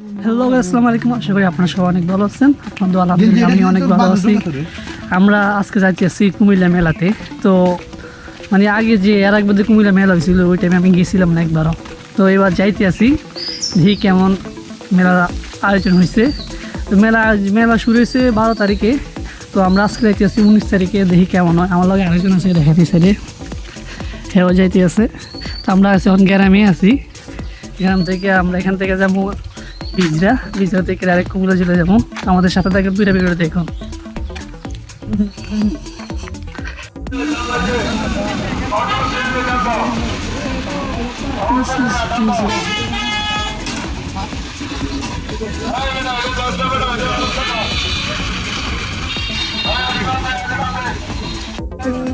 Hello আসসালামু আলাইকুম, আশা করি আপনারা সবাই অনেক ভালো আছেন। আপনাদের আলহামদুলিল্লাহ আমি অনেক ভালো আছি। আমরা আজকে যাচ্ছি কুমিল্লা মেলাতে। তো মানে আগে যে এর একবার যে কুমিল্লা মেলা হয়েছিল ওই টাইমে আমি গেছিলাম না একবারও। তো এবার যাইতে আসি, দেখি কেমন মেলার আয়োজন হয়েছে। তো মেলা শুরু হয়েছে 12 তারিখে। তো আমরা আজকে যাইতে আসি 19 তারিখে, দেখি কেমন হয়। আমার লগে আরেকজন আছে দেখাতে সাইডে, হেও যাইতে আছে। তো আমরা এখন গ্রামে আছি। এখান থেকে যাবো বিজরা থেকে ডাইরেক্ট কুমিল্লা চলে যাবো। আমাদের সাথে থাকে দুইটা ভিডিও দেখুন।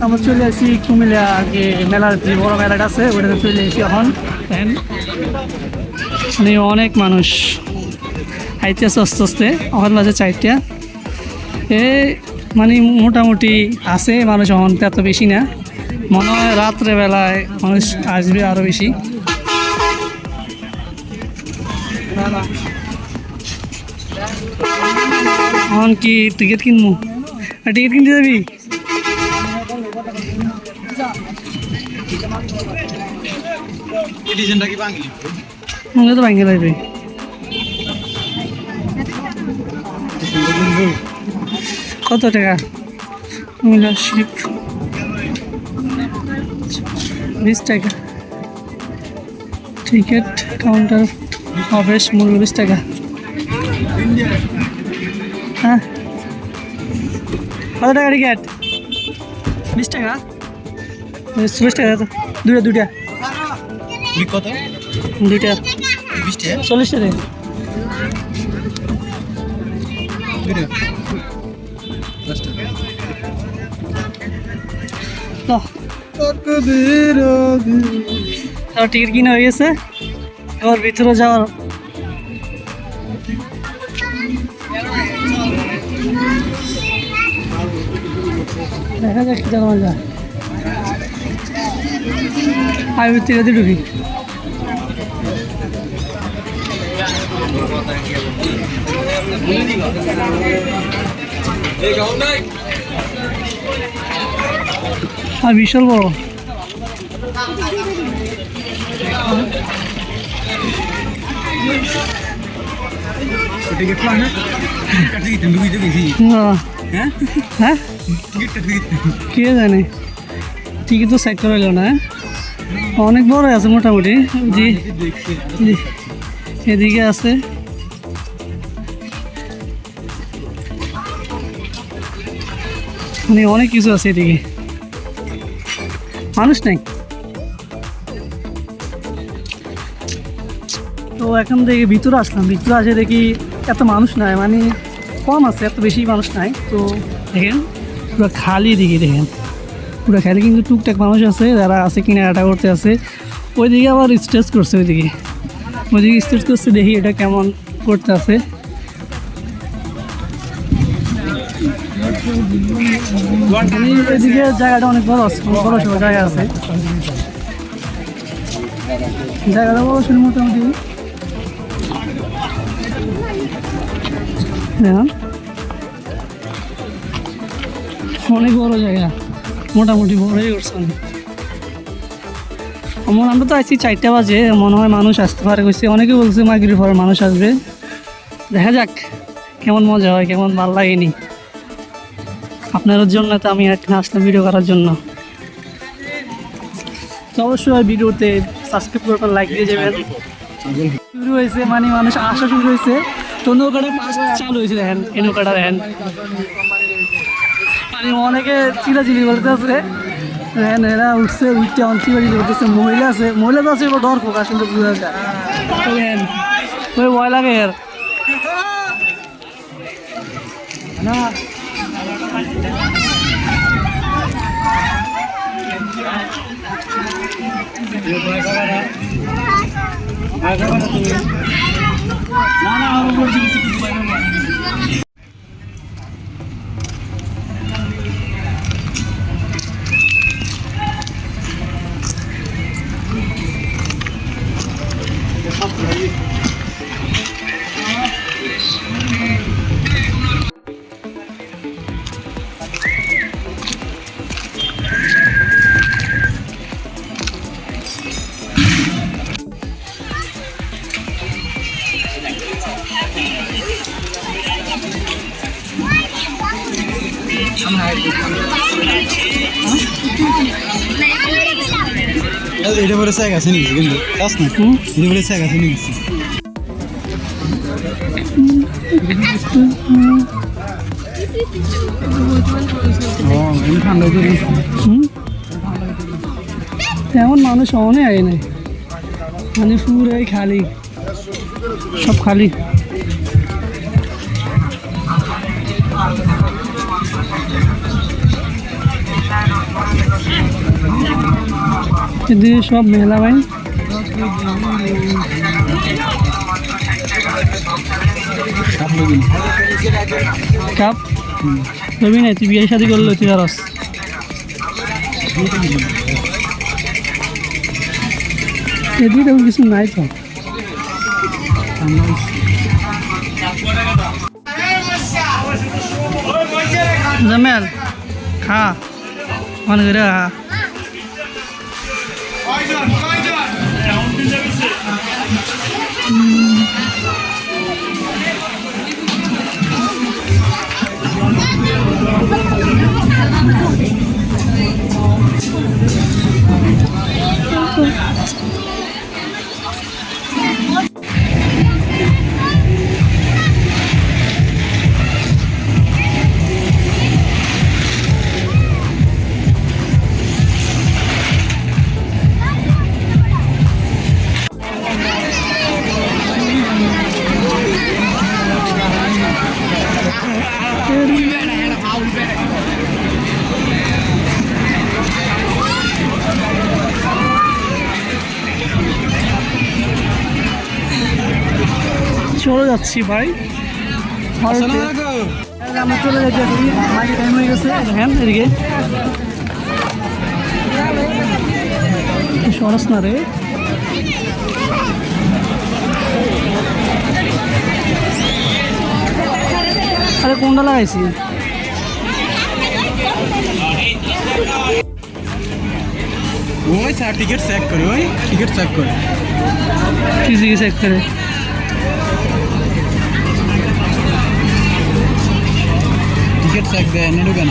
আমরা চলে আসি কুমিল্লা, যে মেলার যে বড় মেলাটা আছে ওটাতে চলে এসেছি এখন। মানে অনেক মানুষ আইতেছে আস্তে আস্তে, ওখান বাজে 4টা। মানে মোটামুটি আছে মানুষ, এখন এত বেশি না। মনে হয় রাত্রেবেলায় মানুষ আসবে আরও বেশি। এখন কি টিকিট কিনবো? টিকিট কিনতে যাবি? তো ভাঙ্গে লাগবে। কত টাকা? শিপ 20 টাকা। টিকিট কাউন্টার প্রবেশ মূল্য 20 টাকা। হ্যাঁ, কত টাকা টিকিট? 20 টাকা। 40 টাকা। তো দুইটা কত? দুইটা 20 টাকা। 40 টাকা। টিকিট কিনা হয়ে গেছে, এবার ভিতরে যাওয়ার। দেখা যাক কি জানা যায়। আমি ভিতরে ঢুকি। বিশাল বড়। হ্যাঁ, কে জানে, টিকিট তো সাইড করা গেল না। অনেক বড় আছে মোটামুটি। জি, এদিকে আছে। মানে অনেক কিছু আছে এদিকে, মানুষ নাই। তো এখন থেকে ভিতরে আসলাম, ভিতরে আসে দেখি এত মানুষ নাই, মানে কম আছে, এত বেশি মানুষ নাই। তো দেখেন পুরো খালি দিকে, দেখেন পুরো খালি, কিন্তু টুকটাক মানুষ আছে যারা আছে কেনাকাটা করতে আছে। ওইদিকে আবার স্টেজ করছে, ওইদিকে স্টেজ করছে, দেখি এটা কেমন করতে আছে। এদিকে জায়গাটা অনেক বড় আছে, বড় সড়ো জায়গা আছে, জায়গাটা বড় সড়ো মোটামুটি। অনেক বড় জায়গা, মোটামুটি বড়ই করছে। আমরা তো আসছি 4টা বাজে, মনে হয় মানুষ আসতে পারে কইছে। অনেকে বলছে মাগরিবের পরে মানুষ আসবে। দেখা যাক কেমন মজা হয়, কেমন ভালো লাগেনি। আপনাদের জন্য তো আমি এখানে আসলাম ভিডিও করার জন্য। তো অবশ্যই ভিডিওতে সাবস্ক্রাইব করবেন, লাইক দিয়ে যাবেন। শুরু হয়েছে, মানে মানুষ আসা শুরু হয়েছে। তো নৌকাটা চালু হয়েছে, দেখেন এই নৌকাটা দেখেন। মানে অনেকে চিলাচিলি করতে আছে, দেখেন এরা উঠছে, উঠতে অনেক চিলাচিলি করতেছে। মহিলা আছে, মহিলা তো আছে, এবার ডর প্রকাশ কিন্তু বুঝা যায়। দেখেন ওই ভয় লাগে এর না। এটা বলে স্যাক আছে নাকি কিন্তু কাজ না এটা বলে স্যাক আছে নাকি ঠান্ডা তেমন মানুষ অনেক আগে নাই মানে পুরাই খালি সব খালি এদিকে সব মেলা ভাই কাপ রবি নাই তুই বিয়ে শাদি করলো তুই আর এদিকে তেমন কিছু নাই তো জামেল খা মনে করে খা চলে যাচ্ছি ভাই আমরা চলে যাচ্ছি টাইম হয়ে গেছে হ্যাঁ এদিকে সরস না রে আরে কোনটা লাগাইছি ওই স্যার টিকিট চেক করে ওই টিকিট চেক করে কিসে চেক করে টিকিট চেক দেয় নেড়ু কেন